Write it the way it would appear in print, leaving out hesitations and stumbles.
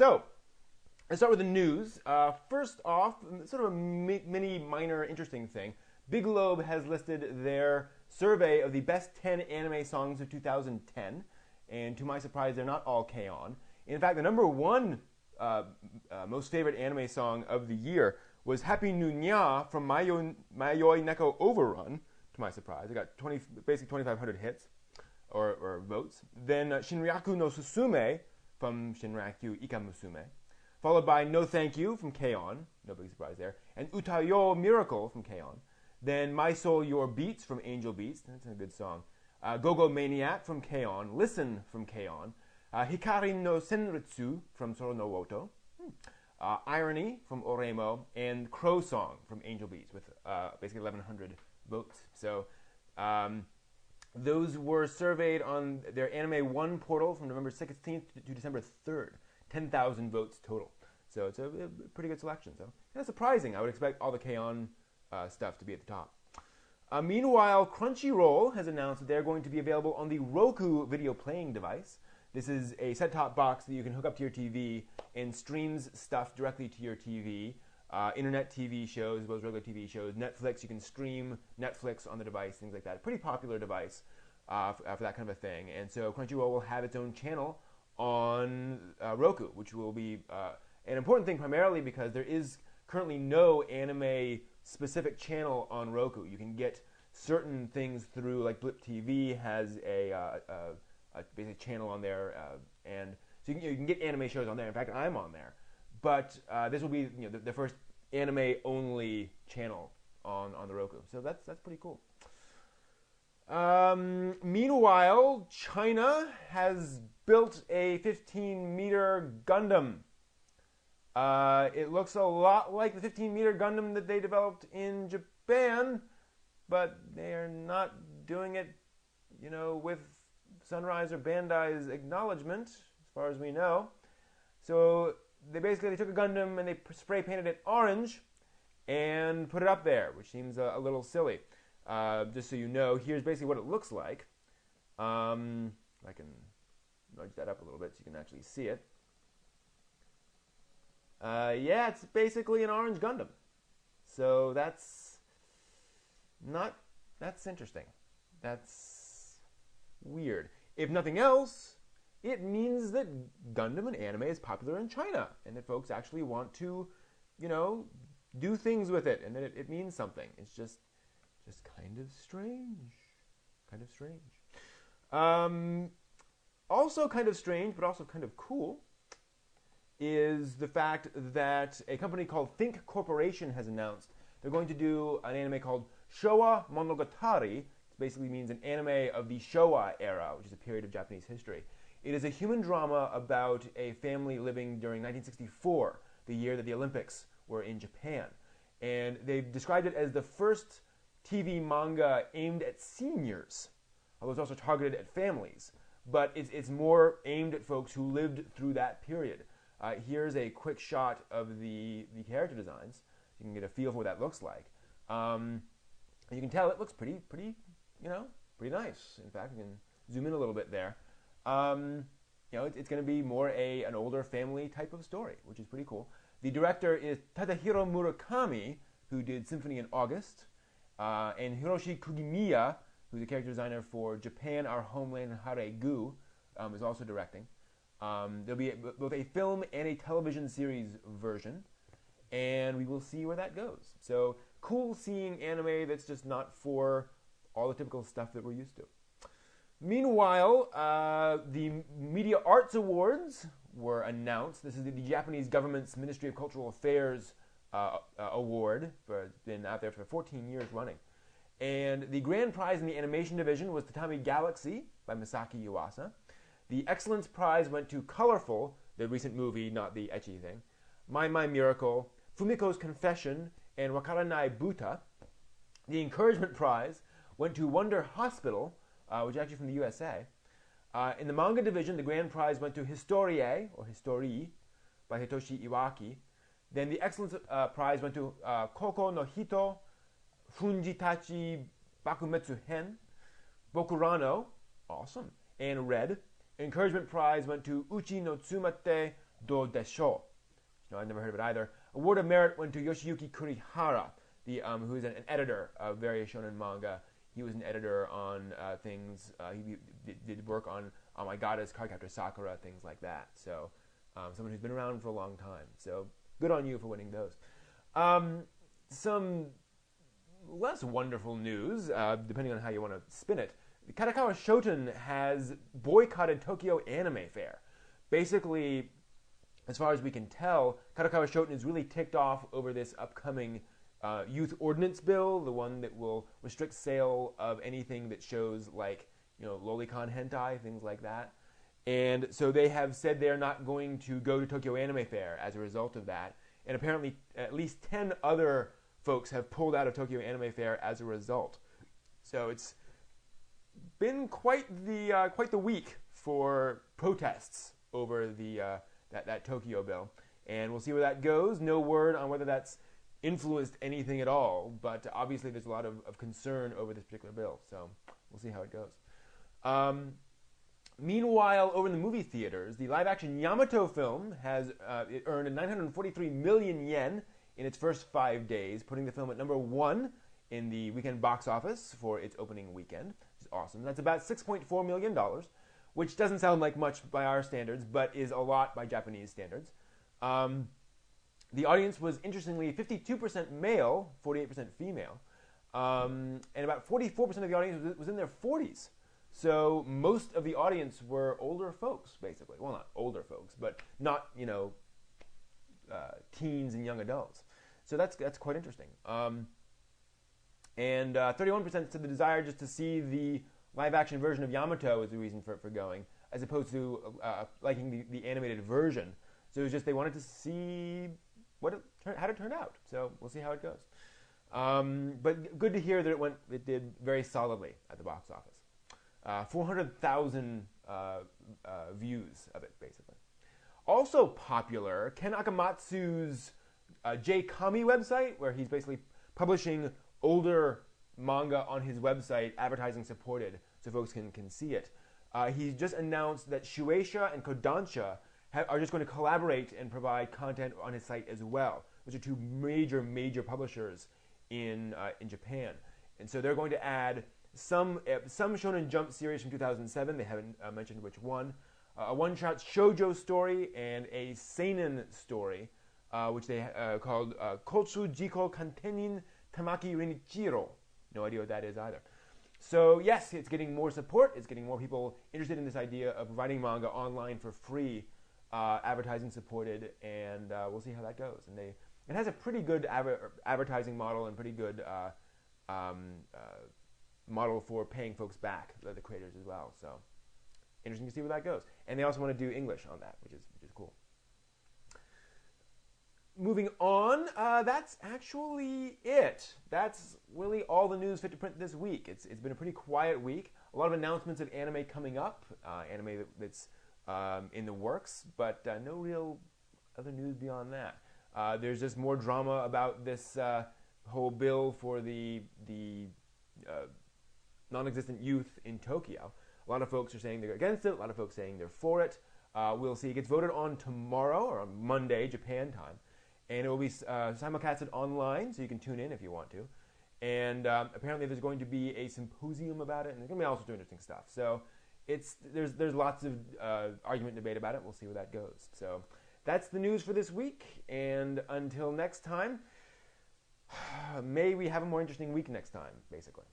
So, let's start with the news. First off, sort of a mini, minor, interesting thing. Big Lobe has listed their survey of the best 10 anime songs of 2010, and to my surprise, they're not all K-On! In fact, the number one most favorite anime song of the year was Happy New Nya from Mayoi Neko Overrun. To my surprise, it got basically 2,500 hits or votes. Then Shinryaku no Susume from Shinryaku Ika Musume, followed by No Thank You from K-On!, no big surprise there, and Utayo Miracle from K-On!. Then My Soul Your Beats from Angel Beats, that's a good song. Go Go Maniac from K-On!, Listen from K-On!, Hikari no Senritsu from Soro no Woto, Irony from Oremo, and Crow Song from Angel Beats with basically 1,100 votes. So those were surveyed on their Anime One portal from November 16th to December 3rd. 10,000 votes total. So it's a pretty good selection. So kind of surprising. I would expect all the K-On! Stuff to be at the top. Meanwhile, Crunchyroll has announced that they're going to be available on the Roku video playing device. This is a set-top box that you can hook up to your TV and streams stuff directly to your TV. Internet TV shows, as well as regular TV shows. Netflix, you can stream Netflix on the device, things like that. A pretty popular device for that kind of a thing. And so Crunchyroll will have its own channel on Roku, which will be an important thing primarily because there is currently no anime-specific channel on Roku. You can get certain things through, like Blip TV has a basic channel on there, and so you can get anime shows on there. In fact, I'm on there. But this will be the first anime-only channel on the Roku. So that's pretty cool. Meanwhile, China has built a 15-meter Gundam. It looks a lot like the 15-meter Gundam that they developed in Japan, but they are not doing it, with Sunrise or Bandai's acknowledgement, as far as we know. So they took a Gundam and they spray painted it orange and put it up there, which seems a little silly. Just so you know, here's basically what it looks like. I can nudge that up a little bit so you can actually see it. Yeah, it's basically an orange Gundam. So that's interesting. That's weird. If nothing else, it means that Gundam and anime is popular in China, and that folks actually want to, do things with it, and that it means something. It's just kind of strange. Kind of strange. Also kind of strange, but also kind of cool, is the fact that a company called Think Corporation has announced they're going to do an anime called Showa Monogatari. It basically means an anime of the Showa era, which is a period of Japanese history. It is a human drama about a family living during 1964, the year that the Olympics were in Japan. And they've described it as the first TV manga aimed at seniors, although it's also targeted at families. But it's more aimed at folks who lived through that period. Here's a quick shot of the character designs, so you can get a feel for what that looks like. You can tell it looks pretty nice. In fact, you can zoom in a little bit there. It's going to be more an older family type of story, which is pretty cool. The director is Tadahiro Murakami, who did Symphony in August, and Hiroshi Kugimiya, who's a character designer for Japan, Our Homeland, and Hare-gu, is also directing. There'll be both a film and a television series version, and we will see where that goes. So cool seeing anime that's just not for all the typical stuff that we're used to. Meanwhile, the Media Arts Awards were announced. This is the Japanese government's Ministry of Cultural Affairs award. It's been out there for 14 years running. And the grand prize in the animation division was Tatami Galaxy by Masaki Yuasa. The Excellence Prize went to Colorful, the recent movie, not the ecchi thing, My Miracle, Fumiko's Confession, and Wakaranai Buta. The Encouragement Prize went to Wonder Hospital, which is actually from the USA. In the manga division, the grand prize went to Historie, or History, by Hitoshi Iwaki. Then the Excellence Prize went to Koko no Hito, Funjitachi Bakumetsu Hen, Bokurano, awesome, and Red. Encouragement Prize went to Uchi no Tsumate, do desho. No, I've never heard of it either. Award of merit went to Yoshiyuki Kurihara, who is an editor of various shonen manga. He was an editor on things. He did work on Oh My Goddess, Cardcaptor Sakura, things like that. So someone who's been around for a long time. So good on you for winning those. Some less wonderful news, depending on how you want to spin it. Kadokawa Shoten has boycotted Tokyo Anime Fair. Basically, as far as we can tell, Kadokawa Shoten is really ticked off over this upcoming youth ordinance bill, the one that will restrict sale of anything that shows like, lolicon hentai, things like that. And so they have said they're not going to go to Tokyo Anime Fair as a result of that. And apparently at least 10 other folks have pulled out of Tokyo Anime Fair as a result. So it's been quite the week for protests over that Tokyo bill. And we'll see where that goes. No word on whether that's influenced anything at all, but obviously there's a lot of concern over this particular bill. So we'll see how it goes. Meanwhile, over in the movie theaters, the live-action Yamato film has it earned 943 million yen in its first 5 days, putting the film at number 1 in the weekend box office for its opening weekend, which is awesome. That's about $6.4 million, which doesn't sound like much by our standards, but is a lot by Japanese standards. The audience was, interestingly, 52% male, 48% female, and about 44% of the audience was in their 40s. So most of the audience were older folks, basically. Well, not older folks, but not, teens and young adults. So that's quite interesting. And 31% said the desire just to see the live-action version of Yamato is the reason for going, as opposed to liking the animated version. So it was just they wanted to see how it turned out. So we'll see how it goes. But good to hear that it did very solidly at the box office. 400,000 views of it, basically. Also popular, Ken Akamatsu's j-comi website, where he's basically publishing older manga on his website, advertising supported, so folks can see it. He just announced that Shueisha and Kodansha are just going to collaborate and provide content on his site as well, which are two major publishers in Japan. And so they're going to add some Shonen Jump series from 2007. They haven't mentioned which one. A one-shot shoujo story and a seinen story, which they called Kotsu Jiko Kantenin Tamaki Renichiro. No idea what that is either. So yes, it's getting more support. It's getting more people interested in this idea of writing manga online for free, advertising supported, and we'll see how that goes. And it has a pretty good advertising model and pretty good model for paying folks back, the creators as well. So interesting to see where that goes. And they also want to do English on that, which is cool. Moving on, that's actually it. That's really all the news fit to print this week. It's been a pretty quiet week. A lot of announcements of anime coming up, anime that's in the works, but no real other news beyond that. There's just more drama about this whole bill for the non-existent youth in Tokyo. A lot of folks are saying they're against it. A lot of folks saying they're for it. We'll see. It gets voted on tomorrow, or on Monday, Japan time. And it will be simulcasted online, so you can tune in if you want to. And apparently there's going to be a symposium about it, and there's going to be all sorts of interesting stuff. So there's lots of argument and debate about it. We'll see where that goes. So that's the news for this week. And until next time, may we have a more interesting week next time, basically.